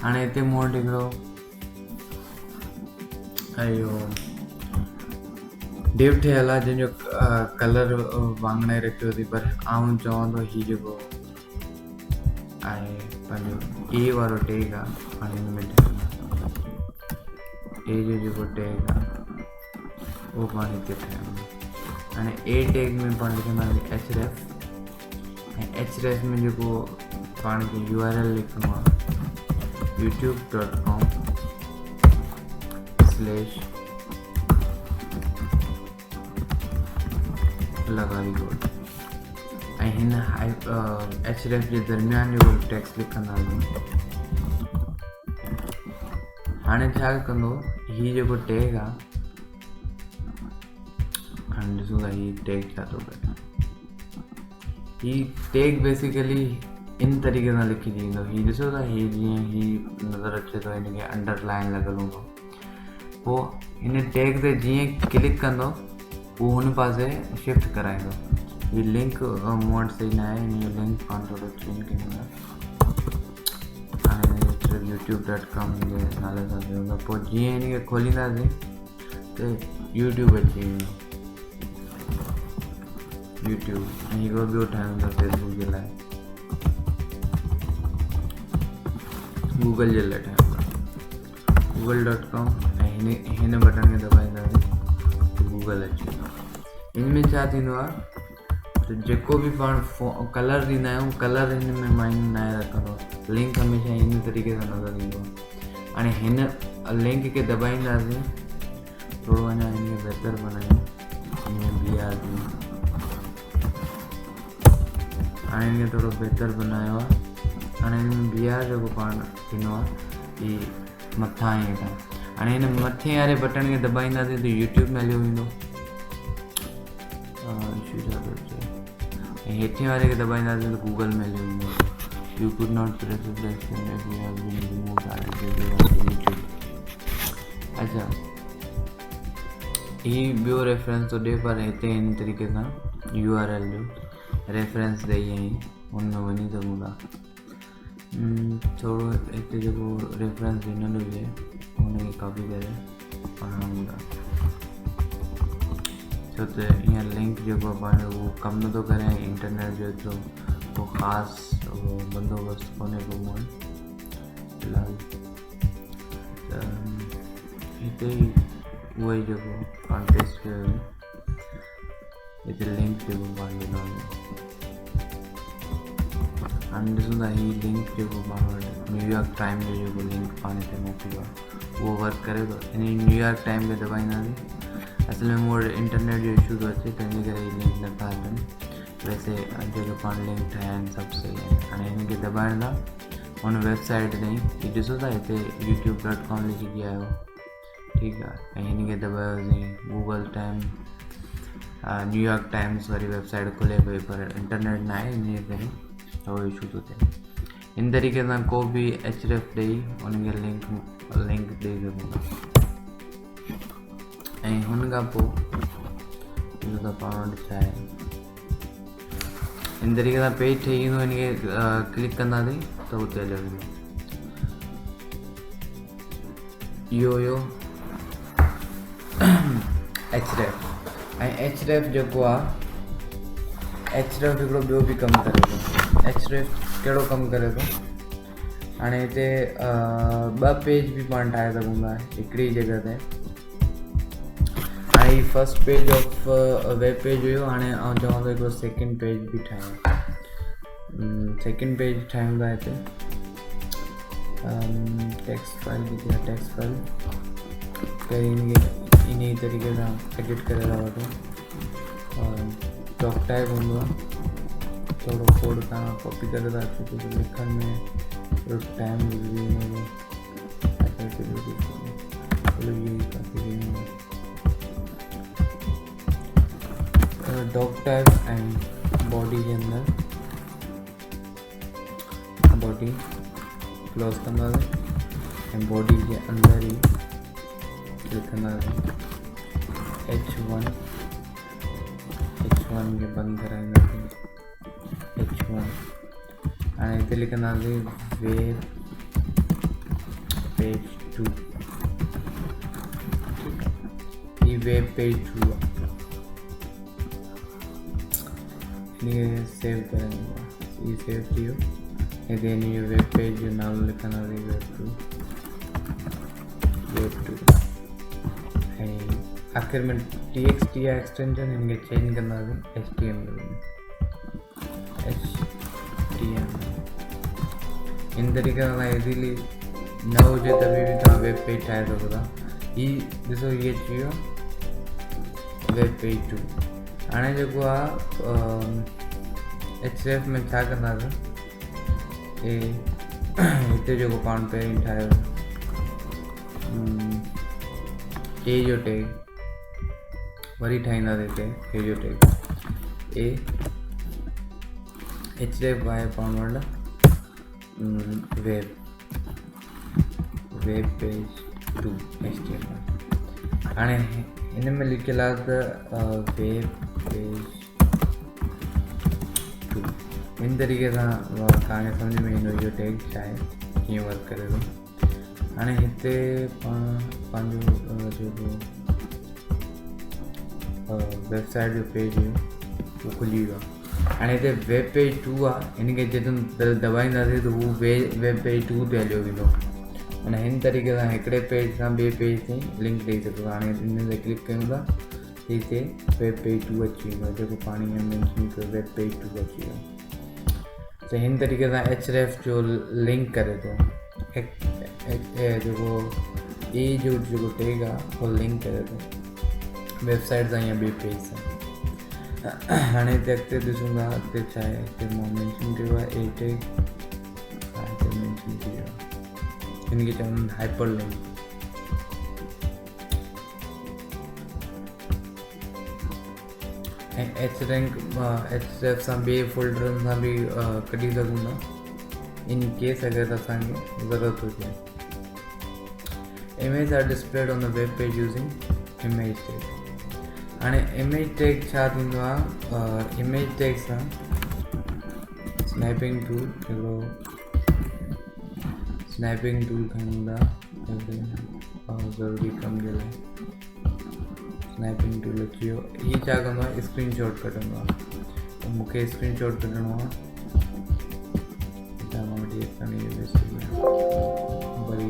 हाणे हिते मूं वटि हिकिड़ो इहो डिव ठहियलु आहे जंहिंजो कलर वाङणाए रखियो अथई, पर आउं चवां थो हीउ जेको आहे पंहिंजो ए वारो टैग आहे, हाणे हिन में ए जो जेको टैग आहे उहो पाण हिते ठाहियूं। हाणे ए टैग में पाण लिखंदासीं href, ऐं href में जेको पाण खे URL लिखिणो आहे youtube.com/ लगारी कोड, ऐं हिन href जे दरमियान जेको टेक्स्ट लिखंदासीं। हाणे छा कंदो, हीउ जेको टैग आहे, हाणे ॾिसूं था हीउ टैग छा थो करे। हीउ टैग बेसिकली इन तरीक़े सां लिखिजी ईंदो। हीउ ॾिसो था, हीउ जीअं हीउ नज़र अचे थो, हिनखे अंडरलाइन लॻल हूंदो, पोइ हिन टैग ते जीअं क्लिक कंदो उहो हुन पासे शिफ्ट कराईंदो। हीउ लिंक मूं वटि सही न आहे, हिन जो लिंक पाण थोरो चेंज कंदा। हाणे सिर्फ़ु youtube.com जे नाले सां हूंदो, पोइ जीअं हिनखे खोलींदासीं त यूट्यूब अची वेंदो, यूट्यूब। ऐं हिकिड़ो ॿियो ठाहियूं था फेसबुक जे लाइ, गूगल जे लाइ ठाहियूं था google.com, ऐं हिन बटन खे दबाईंदासीं त गूगल अची वेंदो। हिन में छा थींदो आहे त जेको बि पाण कलर ॾींदा आहियूं, कलर हिन में माइंड न रखंदो, लिंक हमेशह हिन तरीक़े सां नज़र ईंदो। हाणे हिन लिंक खे दबाईंदासीं, थोरो अञा हिनखे बहितर बनायूं, हिन BR हाणे हिनखे थोरो बहितर बनायो आहे। हाणे हिन में BR जेको पाण ॾिनो आहे हीउ मथां ऐं हेठां। हाणे हिन मथे वारे बटन खे दबाईंदासीं त यूट्यूब में हलियो वेंदो, ऐं हेठे वारे खे दबाईंदासीं त गूगल में हलियो वेंदो। You could not press the button if you have been removed YouTube. अच्छा, हीउ ॿियो रेफरेंस थो ॾिए, पर हिते हिन तरीक़े सां URL जो रेफरेंस ॾेई ऐं हुन में वञी सघूं था। थोरो हिते जेको रेफरेंस ॾिनल हुजे हुनखे कॉपी करे पढ़ूं था, छो त हीअं लिंक जेको पाण उहो कमु नथो करे, ऐं इंटरनेट जो एतिरो को ख़ासि बंदोबस्तु कोन्हे को मूं वटि फ़िलहालु। त हिते ई उहो ई जेको पाण टेस्ट कयो हुयो, हिते लिंक जेको पाण ॾिनो हुयो। हाणे ॾिसूं था हीउ लिंक जेको पाण वटि न्यूयॉर्क टाइम जो जेको लिंक पाण हिते मोकिलियो आहे उहो वर्क करे थो। हिन न्यूयॉर्क टाइम खे दबाईंदासीं। असल में मूं वटि इंटरनेट जो इशू थो अचे, तंहिंजे करे हीउ लिंक नथा हलनि। वैसे जेके पाण लिंक ठाहिया आहिनि सभु सही आहिनि। हाणे हिनखे दबाइण लाइ हुन वेबसाइट ताईं हीउ ॾिसो था, हिते youtube.com लिखिजी आयो, ठीकु आहे। ऐं हिनखे दबायोसीं, गूगल टाइम न्यूयॉर्क टाइम्स वारी वेबसाइट खुले पई, पर इंटरनेट न आहे, इन करे थोरो इशू थो थिए। इन तरीक़े सां को बि href ॾेई हुनखे लिंक ॾेई सघूं था। ऐं हुन खां पोइ ॾिसो त पाण वटि छा आहे, इन तरीक़े सां पेज ठही वेंदो। हिनखे क्लिक कंदासीं त हुते हलियो वेंदो। इहो हुयो href। ऐं href जेको आहे, href हिकिड़ो ॿियो बि कमु करे थो। href कहिड़ो कमु करे थो, हाणे हिते 2 पेज बि पाण ठाहे सघूं था हिकिड़ी जॻह ते। हाणे हीउ first page of web page हुयो, हाणे आउं चवां थो हिकिड़ो सेकेंड पेज बि ठाहियां। सेकेंड पेज ठाहियूं था हिते, टेक्स्ट फाइल बि थी आहे, टेक्स्ट फाइल पहिरीं हिनखे इन ई तरीक़े सां एडिट करे था वठूं। टॉक टाइप हूंदो आहे, थोरो कोड तव्हां कॉपी करे था अचो, छोकी लिखण में थोरो टाइम गुज़री वेंदो। डॉक टाइप ऐं बॉडी जे अंदरि बॉडी क्लोज कंदासीं, ऐं बॉडी जे अंदरि ई लिखंदासीं H1 खे बंदि कराईंदासीं H1। हाणे हिते लिखंदासीं वेर पेज 2 ये वेब पेज 2 ये सेव करेंगे ये सेव कियो अगेन ये वेब पेज जो नाम लिखना है वेब 2 आखिर में txt एक्सटेंशन इनके चेंज करना है html में इन तरीके से इजीली न हो तभी भी तव्हां वेब पेज ठाहे सघो ही ॾिसो ये थियो वेब पेज 2 हाणे जेको आहे href में छा कंदासीं हिते जेको पाण पहिरीं ठाहियो ए जो टैग वरी ठाहींदासीं हिते ए जो टैग ए href आहे पाण वटि वेब पेज 2 html हाणे इन में लिखियल आहे त वेब पेज 2 इन तरीक़े सां तव्हांखे सम्झ में ईंदो इहो टैग छा आहे कीअं वर्क करे थो हाणे हिते पाण पंहिंजो जेको वेबसाइट जो पेज हुयो उहो खुली वियो आहे हाणे हिते वेब पेज 2 आहे हिनखे जेतिरो दबाईंदासीं त हू वेब पेज 2 ते हलियो वेंदो हाणे हिन तरीक़े सां हिकिड़े पेज सां ॿिए पेज ताईं लिंक ॾेई सघो हाणे हिन ते क्लिक कयूं था हिते वेब पेज 2 अची वेंदो जेको पाण हीअं मेंशन कयो वेब पेज 2 अची वियो त हिन तरीक़े सां href जो लिंक करे थो जेको ए जो जेको टैग आहे उहो लिंक करे थो वेबसाइट सां या ॿिए पेज सां हाणे हिते अॻिते ॾिसूं था अॻिते छा आहे हिते मां मेंशन कयो आहे ए टैग हिते मेंशन कयो आहे हिनखे चवंदा आहिनि हाइपर लिंक ऐं href सां ॿिए फोल्डरनि सां बि कढी सघूं था इन केस अगरि असांखे ज़रूरत हुजे image are displayed on the web page using image tag हाणे इमेज टैग छा थींदो आहे इमेज टैग सां स्नैपिंग टूल हिकिड़ो स्नैपिंग टूल खणूं था ज़रूरी कम जे लाइ स्नैपिंग टूल अची वियो हीअ छा कंदो आहे स्क्रीनशॉट कढंदो आहे त मूंखे स्क्रीनशॉट कढणो आहे वरी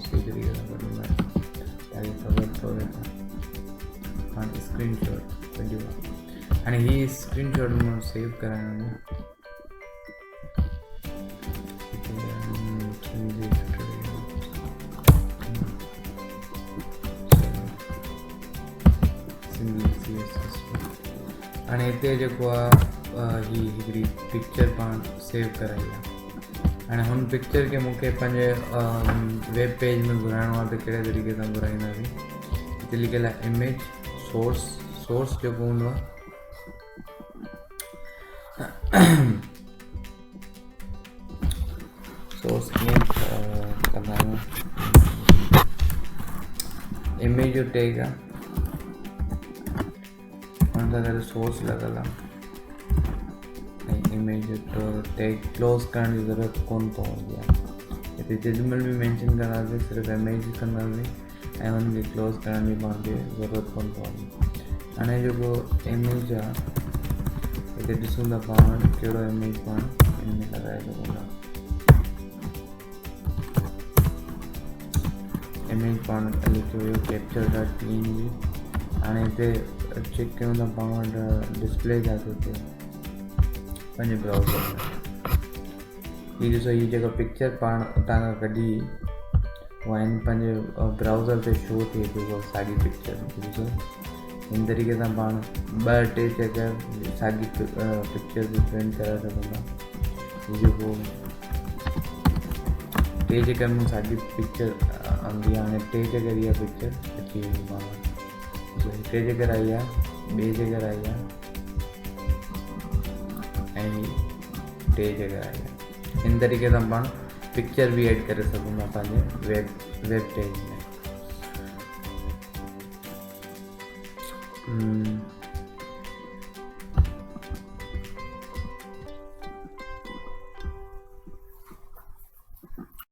सही तरीक़े सां कढंदो आहे ताकि ख़बर पवे हाणे स्क्रीनशॉट कढियो आहे हाणे हीअ स्क्रीनशॉट मां सेव कराइणो आहे हाणे हिते जेको आहे ही हिकिड़ी पिक्चर पाण सेव कराई आहे हाणे हुन पिक्चर खे मूंखे पंहिंजे वेब पेज में घुराइणो आहे त कहिड़े तरीक़े सां घुराईंदासीं हिते लिखियलु आहे इमेज सोर्स जेको हूंदो आहे सोर्स कीअं कंदा आहियूं इमेज जो टैग आहे हुन सां गॾु सोर्स लॻल आहे ऐं इमेज जो टैग क्लोज़ करण जी ज़रूरत कोन पवंदी आहे हिते जेॾीमहिल बि मेंशन कंदासीं सिर्फ़ु इमेज कंदासीं ऐं हुनखे क्लोज़ करण जी पाणखे ज़रूरत कोन पवंदी हाणे जेको इमेज आहे हिते ॾिसूं था पाण कहिड़ो इमेज पाण हिन में लॻाए सघूं था इमेज पाण लिखियो हुयो capture.png हाणे हिते चेक कयूं था पाण वटि डिस्प्ले छा थो थिए पंहिंजे ब्राउज़र में हीअ ॾिसो हीअ जेका पिक्चर पाण उतां खां कढी उहा हिन पंहिंजे ब्राउज़र ते शो थिए थी उहा साॻी पिक्चर ॾिसो हिन तरीक़े सां पाण 2-3 जॻह साॻी पिक्चर बि प्रिंट करे सघूं था हीअ जेको 3 जॻह में साॻी पिक्चर आंदी आहे हाणे 3 जॻह इहा पिक्चर अची वेंदी पाण वटि 3 जॻह आई आहे 2 जॻह आई आहे ऐं 3 जॻह आई आहे हिन तरीक़े सां पाण पिक्चर भी ऐड करे सघूं था पंहिंजे वेब पेज में।